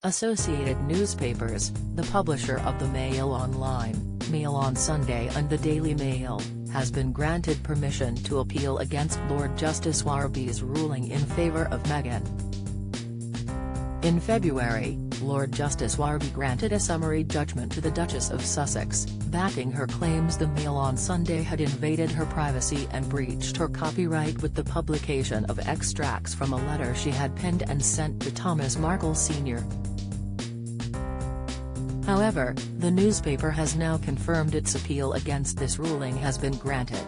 Associated Newspapers, the publisher of the Mail Online, Mail on Sunday and the Daily Mail, has been granted permission to appeal against Lord Justice Warby's ruling in favour of Meghan. In February, Lord Justice Warby granted a summary judgment to the Duchess of Sussex, backing her claims the Mail on Sunday had invaded her privacy and breached her copyright with the publication of extracts from a letter she had penned and sent to Thomas Markle Sr. However, the newspaper has now confirmed its appeal against this ruling has been granted.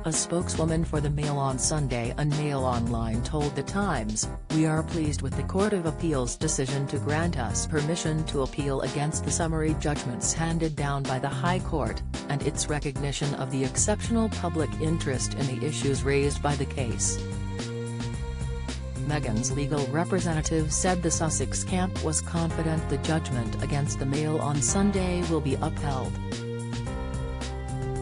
A spokeswoman for the Mail on Sunday and Mail Online told The Times, "We are pleased with the Court of Appeal's decision to grant us permission to appeal against the summary judgments handed down by the High Court, and its recognition of the exceptional public interest in the issues raised by the case." Meghan's legal representative said the Sussex camp was confident the judgment against the Mail on Sunday will be upheld.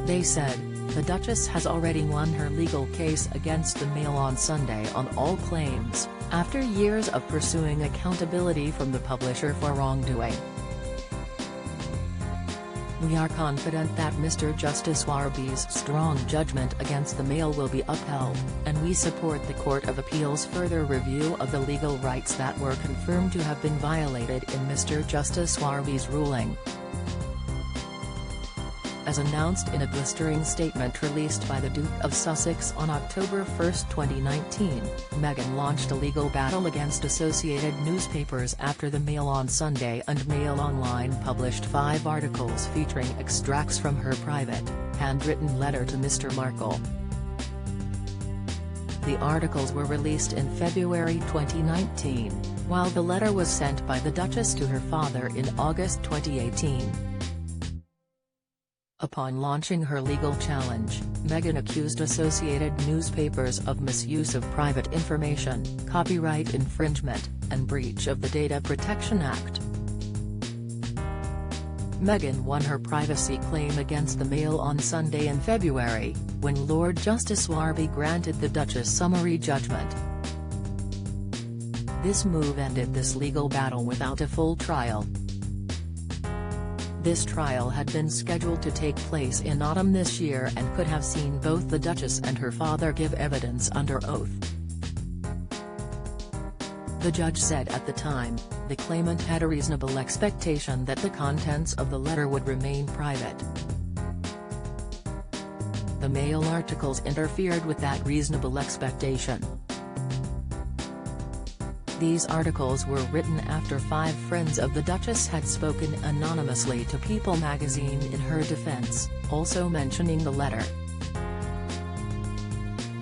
They said, "The Duchess has already won her legal case against the Mail on Sunday on all claims, after years of pursuing accountability from the publisher for wrongdoing. We are confident that Mr. Justice Warby's strong judgment against the Mail will be upheld, and we support the Court of Appeal's further review of the legal rights that were confirmed to have been violated in Mr. Justice Warby's ruling." As announced in a blistering statement released by the Duke of Sussex on October 1, 2019, Meghan launched a legal battle against Associated Newspapers after the Mail on Sunday and Mail Online published 5 articles featuring extracts from her private, handwritten letter to Mr. Markle. The articles were released in February 2019, while the letter was sent by the Duchess to her father in August 2018. Upon launching her legal challenge, Meghan accused Associated Newspapers of misuse of private information, copyright infringement, and breach of the Data Protection Act. Meghan won her privacy claim against the Mail on Sunday in February, when Lord Justice Warby granted the Duchess summary judgment. This move ended this legal battle without a full trial. This trial had been scheduled to take place in autumn this year and could have seen both the Duchess and her father give evidence under oath. The judge said at the time, the claimant had a reasonable expectation that the contents of the letter would remain private. The Mail articles interfered with that reasonable expectation. These articles were written after 5 friends of the Duchess had spoken anonymously to People magazine in her defense, also mentioning the letter.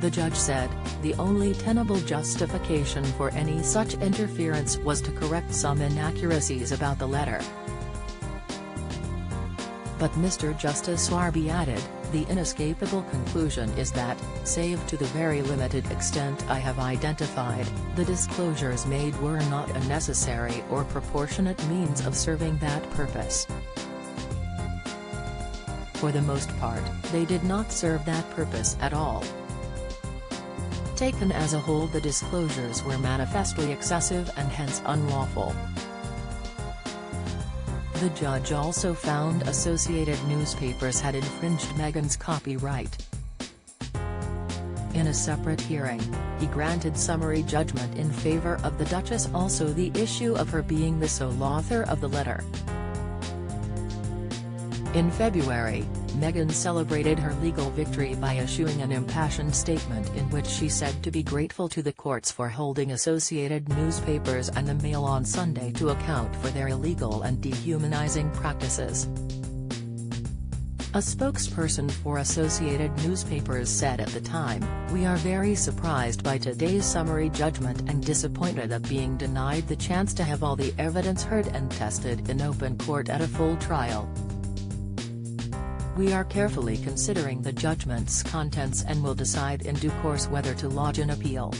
The judge said, the only tenable justification for any such interference was to correct some inaccuracies about the letter. But Mr. Justice Warby added, the inescapable conclusion is that, save to the very limited extent I have identified, the disclosures made were not a necessary or proportionate means of serving that purpose. For the most part, they did not serve that purpose at all. Taken as a whole, the disclosures were manifestly excessive and hence unlawful. The judge also found Associated Newspapers had infringed Meghan's copyright. In a separate hearing, he granted summary judgment in favour of the Duchess, also the issue of her being the sole author of the letter. In February, Meghan celebrated her legal victory by issuing an impassioned statement in which she said to be grateful to the courts for holding Associated Newspapers and the Mail on Sunday to account for their illegal and dehumanizing practices. A spokesperson for Associated Newspapers said at the time, "We are very surprised by today's summary judgment and disappointed at being denied the chance to have all the evidence heard and tested in open court at a full trial. We are carefully considering the judgment's contents and will decide in due course whether to lodge an appeal."